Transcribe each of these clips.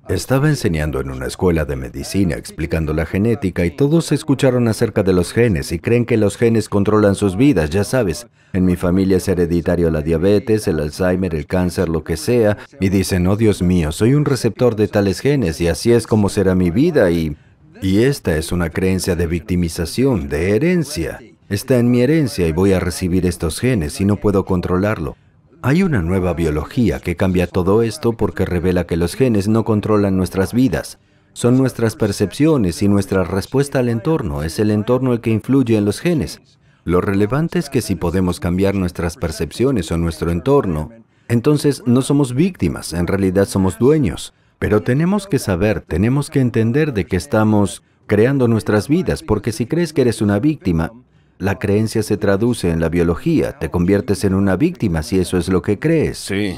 Estaba enseñando en una escuela de medicina explicando la genética y todos escucharon acerca de los genes y creen que los genes controlan sus vidas, ya sabes. En mi familia es hereditario la diabetes, el Alzheimer, el cáncer, lo que sea, y dicen, oh Dios mío, soy un receptor de tales genes y así es como será mi vida y esta es una creencia de victimización, de herencia. Está en mi herencia y voy a recibir estos genes y no puedo controlarlo. Hay una nueva biología que cambia todo esto porque revela que los genes no controlan nuestras vidas. Son nuestras percepciones y nuestra respuesta al entorno. Es el entorno el que influye en los genes. Lo relevante es que si podemos cambiar nuestras percepciones o nuestro entorno, entonces no somos víctimas, en realidad somos dueños. Pero tenemos que saber, tenemos que entender de que estamos creando nuestras vidas, porque si crees que eres una víctima, la creencia se traduce en la biología. Te conviertes en una víctima si eso es lo que crees. Sí.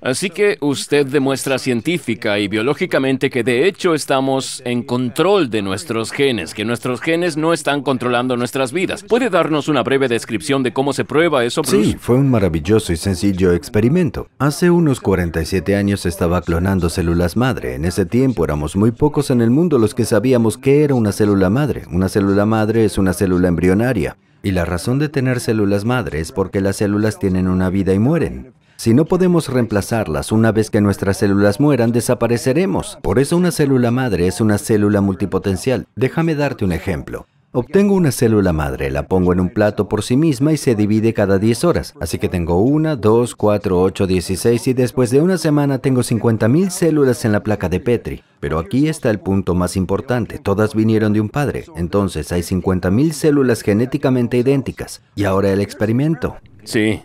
Así que usted demuestra científica y biológicamente que de hecho estamos en control de nuestros genes, que nuestros genes no están controlando nuestras vidas. ¿Puede darnos una breve descripción de cómo se prueba eso, Bruce? Sí, fue un maravilloso y sencillo experimento. Hace unos 47 años estaba clonando células madre. En ese tiempo éramos muy pocos en el mundo los que sabíamos qué era una célula madre. Una célula madre es una célula embrionaria. Y la razón de tener células madre es porque las células tienen una vida y mueren. Si no podemos reemplazarlas, una vez que nuestras células mueran, desapareceremos. Por eso una célula madre es una célula multipotencial. Déjame darte un ejemplo. Obtengo una célula madre, la pongo en un plato por sí misma y se divide cada 10 horas. Así que tengo 1, 2, 4, 8, 16 y después de una semana tengo 50.000 células en la placa de Petri. Pero aquí está el punto más importante. Todas vinieron de un padre. Entonces hay 50.000 células genéticamente idénticas. Y ahora el experimento. Sí.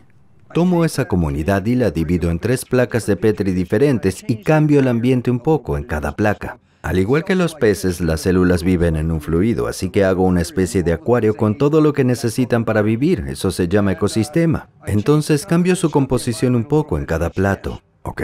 Tomo esa comunidad y la divido en 3 placas de Petri diferentes y cambio el ambiente un poco en cada placa. Al igual que los peces, las células viven en un fluido, así que hago una especie de acuario con todo lo que necesitan para vivir. Eso se llama ecosistema. Entonces cambio su composición un poco en cada plato, ¿ok?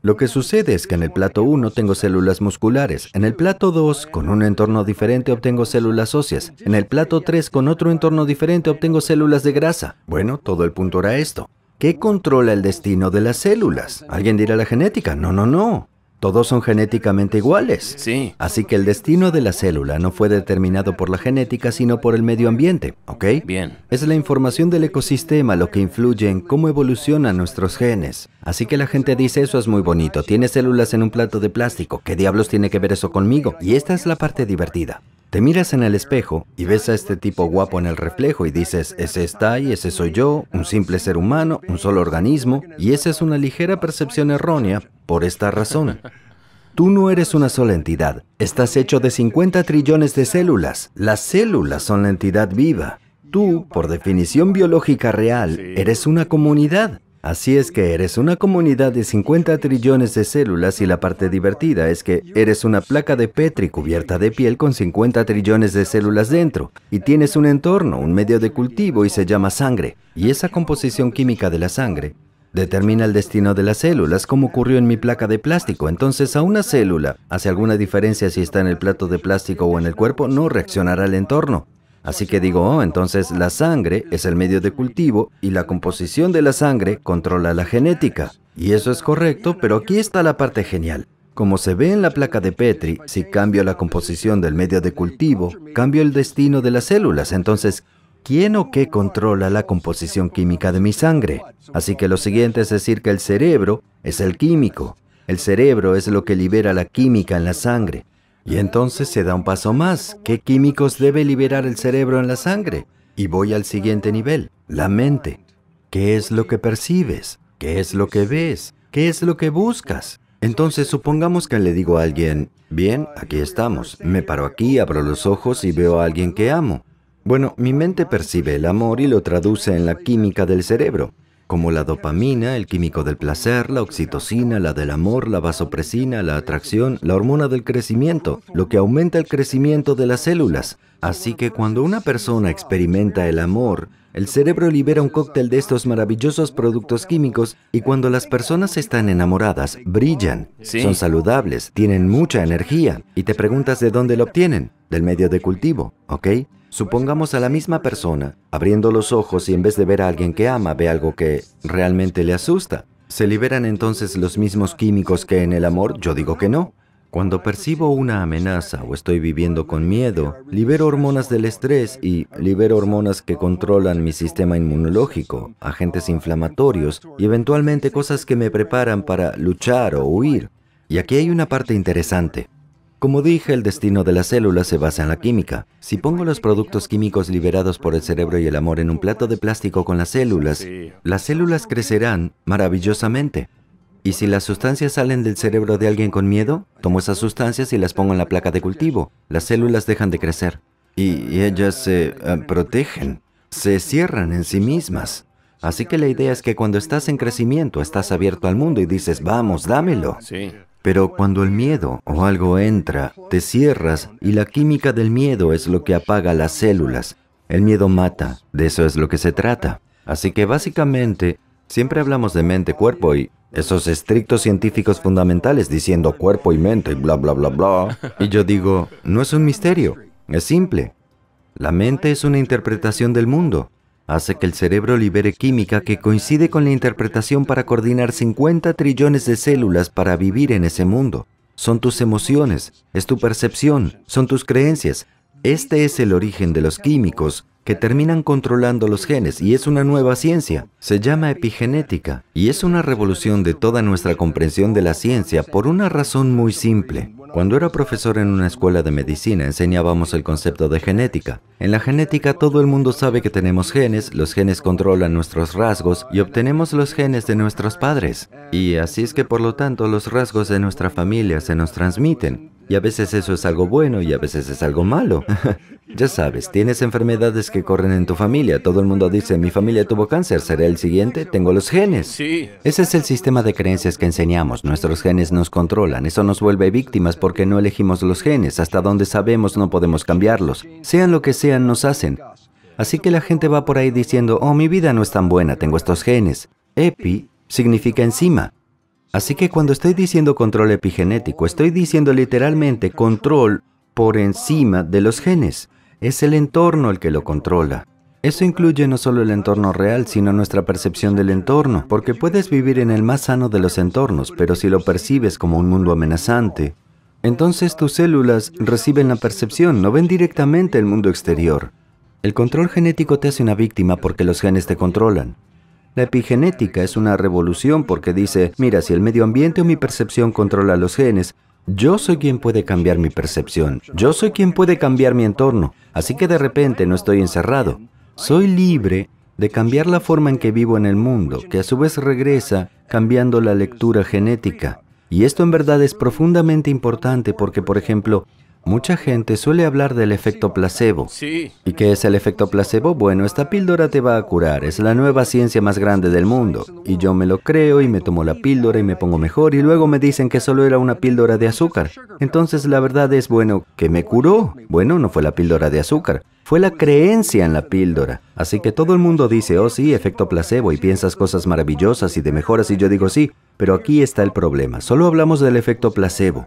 Lo que sucede es que en el plato 1 tengo células musculares, en el plato 2 con un entorno diferente obtengo células óseas, en el plato 3 con otro entorno diferente obtengo células de grasa. Bueno, todo el punto era esto. ¿Qué controla el destino de las células? ¿Alguien dirá la genética? No, no, no. Todos son genéticamente iguales. Sí. Así que el destino de la célula no fue determinado por la genética, sino por el medio ambiente, ¿ok? Bien. Es la información del ecosistema lo que influye en cómo evolucionan nuestros genes. Así que la gente dice, eso es muy bonito, tiene células en un plato de plástico. ¿Qué diablos tiene que ver eso conmigo? Y esta es la parte divertida. Te miras en el espejo y ves a este tipo guapo en el reflejo y dices, ese está ahí, ese soy yo, un simple ser humano, un solo organismo, y esa es una ligera percepción errónea por esta razón. Tú no eres una sola entidad, estás hecho de 50 trillones de células. Las células son la entidad viva. Tú, por definición biológica real, eres una comunidad. Así es que eres una comunidad de 50 trillones de células y la parte divertida es que eres una placa de Petri cubierta de piel con 50 trillones de células dentro y tienes un entorno, un medio de cultivo y se llama sangre. Y esa composición química de la sangre determina el destino de las células como ocurrió en mi placa de plástico. Entonces a una célula, ¿hace alguna diferencia si está en el plato de plástico o en el cuerpo? No reaccionará al entorno. Así que digo, oh, entonces la sangre es el medio de cultivo y la composición de la sangre controla la genética. Y eso es correcto, pero aquí está la parte genial. Como se ve en la placa de Petri, si cambio la composición del medio de cultivo, cambio el destino de las células. Entonces, ¿quién o qué controla la composición química de mi sangre? Así que lo siguiente es decir que el cerebro es el químico. El cerebro es lo que libera la química en la sangre. Y entonces se da un paso más. ¿Qué químicos debe liberar el cerebro en la sangre? Y voy al siguiente nivel, la mente. ¿Qué es lo que percibes? ¿Qué es lo que ves? ¿Qué es lo que buscas? Entonces supongamos que le digo a alguien, bien, aquí estamos. Me paro aquí, abro los ojos y veo a alguien que amo. Bueno, mi mente percibe el amor y lo traduce en la química del cerebro. Como la dopamina, el químico del placer, la oxitocina, la del amor, la vasopresina, la atracción, la hormona del crecimiento, lo que aumenta el crecimiento de las células. Así que cuando una persona experimenta el amor, el cerebro libera un cóctel de estos maravillosos productos químicos y cuando las personas están enamoradas, brillan, son saludables, tienen mucha energía y te preguntas de dónde lo obtienen, del medio de cultivo, ¿ok? Supongamos a la misma persona, abriendo los ojos y en vez de ver a alguien que ama, ve algo que realmente le asusta. ¿Se liberan entonces los mismos químicos que en el amor? Yo digo que no. Cuando percibo una amenaza o estoy viviendo con miedo, libero hormonas del estrés y libero hormonas que controlan mi sistema inmunológico, agentes inflamatorios y eventualmente cosas que me preparan para luchar o huir. Y aquí hay una parte interesante. Como dije, el destino de las células se basa en la química. Si pongo los productos químicos liberados por el cerebro y el amor en un plato de plástico con las células crecerán maravillosamente. Y si las sustancias salen del cerebro de alguien con miedo, tomo esas sustancias y las pongo en la placa de cultivo. Las células dejan de crecer. Y ellas se protegen, se cierran en sí mismas. Así que la idea es que cuando estás en crecimiento, estás abierto al mundo y dices, vamos, dámelo. Sí. Pero cuando el miedo o algo entra, te cierras y la química del miedo es lo que apaga las células. El miedo mata, de eso es lo que se trata. Así que básicamente, siempre hablamos de mente-cuerpo y esos estrictos científicos fundamentales diciendo cuerpo y mente y bla, bla, bla, bla. Y yo digo, no es un misterio, es simple. La mente es una interpretación del mundo. Hace que el cerebro libere química que coincide con la interpretación para coordinar 50 trillones de células para vivir en ese mundo. Son tus emociones, es tu percepción, son tus creencias. Este es el origen de los químicos que terminan controlando los genes y es una nueva ciencia. Se llama epigenética y es una revolución de toda nuestra comprensión de la ciencia por una razón muy simple. Cuando era profesor en una escuela de medicina, enseñábamos el concepto de genética. En la genética todo el mundo sabe que tenemos genes, los genes controlan nuestros rasgos y obtenemos los genes de nuestros padres. Y así es que por lo tanto los rasgos de nuestra familia se nos transmiten. Y a veces eso es algo bueno y a veces es algo malo. Ya sabes, tienes enfermedades que corren en tu familia. Todo el mundo dice, mi familia tuvo cáncer, ¿seré el siguiente? Tengo los genes. Sí. Ese es el sistema de creencias que enseñamos. Nuestros genes nos controlan. Eso nos vuelve víctimas porque no elegimos los genes. Hasta donde sabemos no podemos cambiarlos. Sean lo que sean, nos hacen. Así que la gente va por ahí diciendo, oh, mi vida no es tan buena, tengo estos genes. Epi significa encima. Así que cuando estoy diciendo control epigenético, estoy diciendo literalmente control por encima de los genes. Es el entorno el que lo controla. Eso incluye no solo el entorno real, sino nuestra percepción del entorno, porque puedes vivir en el más sano de los entornos, pero si lo percibes como un mundo amenazante, entonces tus células reciben la percepción, no ven directamente el mundo exterior. El control genético te hace una víctima porque los genes te controlan. La epigenética es una revolución porque dice, mira, si el medio ambiente o mi percepción controla los genes, yo soy quien puede cambiar mi percepción, yo soy quien puede cambiar mi entorno, así que de repente no estoy encerrado. Soy libre de cambiar la forma en que vivo en el mundo, que a su vez regresa cambiando la lectura genética. Y esto en verdad es profundamente importante porque, por ejemplo, mucha gente suele hablar del efecto placebo. Sí. ¿Y qué es el efecto placebo? Bueno, esta píldora te va a curar, es la nueva ciencia más grande del mundo. Y yo me lo creo y me tomo la píldora y me pongo mejor y luego me dicen que solo era una píldora de azúcar. Entonces la verdad es, bueno, ¿qué me curó? Bueno, no fue la píldora de azúcar, fue la creencia en la píldora. Así que todo el mundo dice, oh sí, efecto placebo y piensas cosas maravillosas y de mejoras y yo digo sí, pero aquí está el problema, solo hablamos del efecto placebo.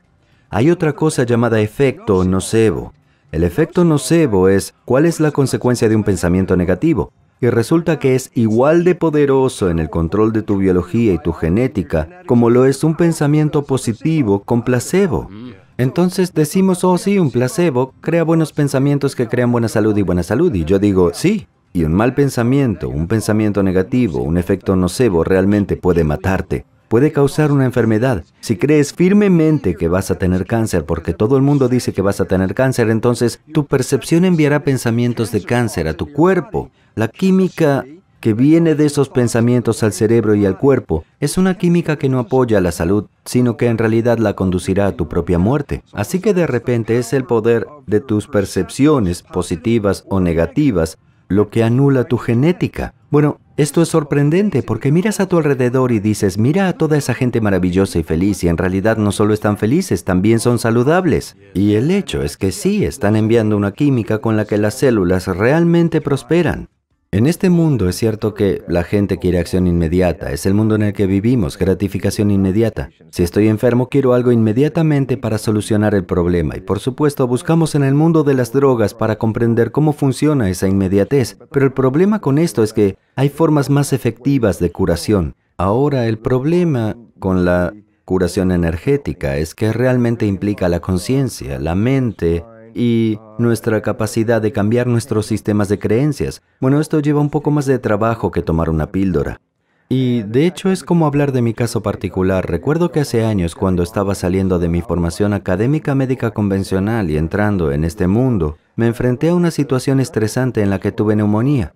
Hay otra cosa llamada efecto nocebo. El efecto nocebo es cuál es la consecuencia de un pensamiento negativo. Y resulta que es igual de poderoso en el control de tu biología y tu genética como lo es un pensamiento positivo con placebo. Entonces decimos, oh sí, un placebo crea buenos pensamientos que crean buena salud y buena salud. Y yo digo, sí. Y un mal pensamiento, un pensamiento negativo, un efecto nocebo realmente puede matarte. Puede causar una enfermedad. Si crees firmemente que vas a tener cáncer porque todo el mundo dice que vas a tener cáncer, entonces tu percepción enviará pensamientos de cáncer a tu cuerpo. La química que viene de esos pensamientos al cerebro y al cuerpo es una química que no apoya la salud, sino que en realidad la conducirá a tu propia muerte. Así que de repente es el poder de tus percepciones, positivas o negativas, lo que anula tu genética. Bueno, esto es sorprendente porque miras a tu alrededor y dices, mira a toda esa gente maravillosa y feliz y en realidad no solo están felices, también son saludables. Y el hecho es que sí, están enviando una química con la que las células realmente prosperan. En este mundo es cierto que la gente quiere acción inmediata, es el mundo en el que vivimos, gratificación inmediata. Si estoy enfermo, quiero algo inmediatamente para solucionar el problema y por supuesto buscamos en el mundo de las drogas para comprender cómo funciona esa inmediatez. Pero el problema con esto es que hay formas más efectivas de curación. Ahora, el problema con la curación energética es que realmente implica la conciencia, la mente y nuestra capacidad de cambiar nuestros sistemas de creencias. Bueno, esto lleva un poco más de trabajo que tomar una píldora. Y de hecho es como hablar de mi caso particular. Recuerdo que hace años, cuando estaba saliendo de mi formación académica médica convencional y entrando en este mundo, me enfrenté a una situación estresante en la que tuve neumonía.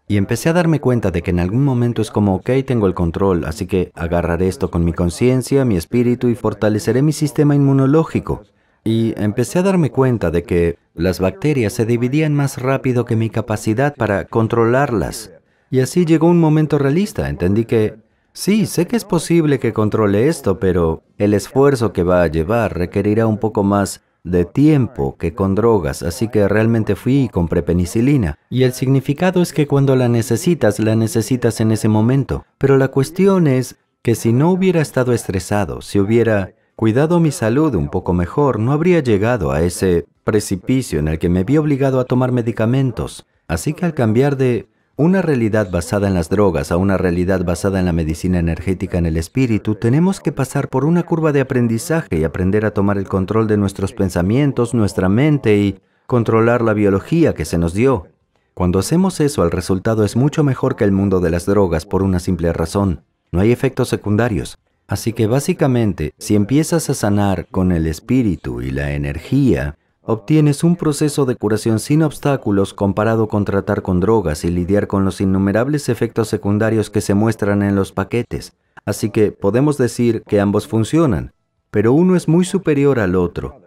Y empecé a darme cuenta de que en algún momento es como, ok, tengo el control, así que agarraré esto con mi conciencia, mi espíritu y fortaleceré mi sistema inmunológico. Y empecé a darme cuenta de que las bacterias se dividían más rápido que mi capacidad para controlarlas. Y así llegó un momento realista. Entendí que, sí, sé que es posible que controle esto, pero el esfuerzo que va a llevar requerirá un poco más de tiempo que con drogas, así que realmente fui y compré penicilina. Y el significado es que cuando la necesitas en ese momento. Pero la cuestión es que si no hubiera estado estresado, si hubiera cuidado mi salud un poco mejor, no habría llegado a ese precipicio en el que me vi obligado a tomar medicamentos. Así que al cambiar de una realidad basada en las drogas a una realidad basada en la medicina energética en el espíritu, tenemos que pasar por una curva de aprendizaje y aprender a tomar el control de nuestros pensamientos, nuestra mente y controlar la biología que se nos dio. Cuando hacemos eso, el resultado es mucho mejor que el mundo de las drogas por una simple razón. No hay efectos secundarios. Así que básicamente, si empiezas a sanar con el espíritu y la energía, obtienes un proceso de curación sin obstáculos comparado con tratar con drogas y lidiar con los innumerables efectos secundarios que se muestran en los paquetes. Así que podemos decir que ambos funcionan, pero uno es muy superior al otro.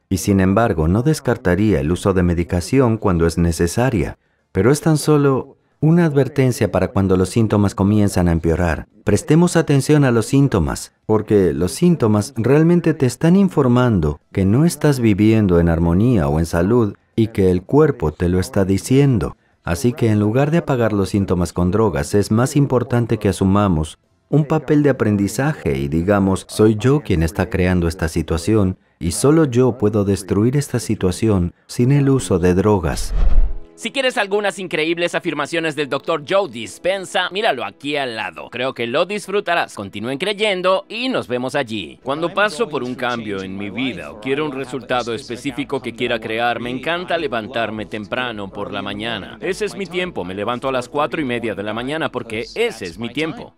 Y sin embargo, no descartaría el uso de medicación cuando es necesaria, pero es tan solo una advertencia para cuando los síntomas comienzan a empeorar. Prestemos atención a los síntomas, porque los síntomas realmente te están informando que no estás viviendo en armonía o en salud y que el cuerpo te lo está diciendo. Así que en lugar de apagar los síntomas con drogas, es más importante que asumamos un papel de aprendizaje y digamos, soy yo quien está creando esta situación y solo yo puedo destruir esta situación sin el uso de drogas. Si quieres algunas increíbles afirmaciones del Dr. Joe Dispenza, míralo aquí al lado. Creo que lo disfrutarás. Continúen creyendo y nos vemos allí. Cuando paso por un cambio en mi vida o quiero un resultado específico que quiera crear, me encanta levantarme temprano por la mañana. Ese es mi tiempo. Me levanto a las 4:30 de la mañana porque ese es mi tiempo.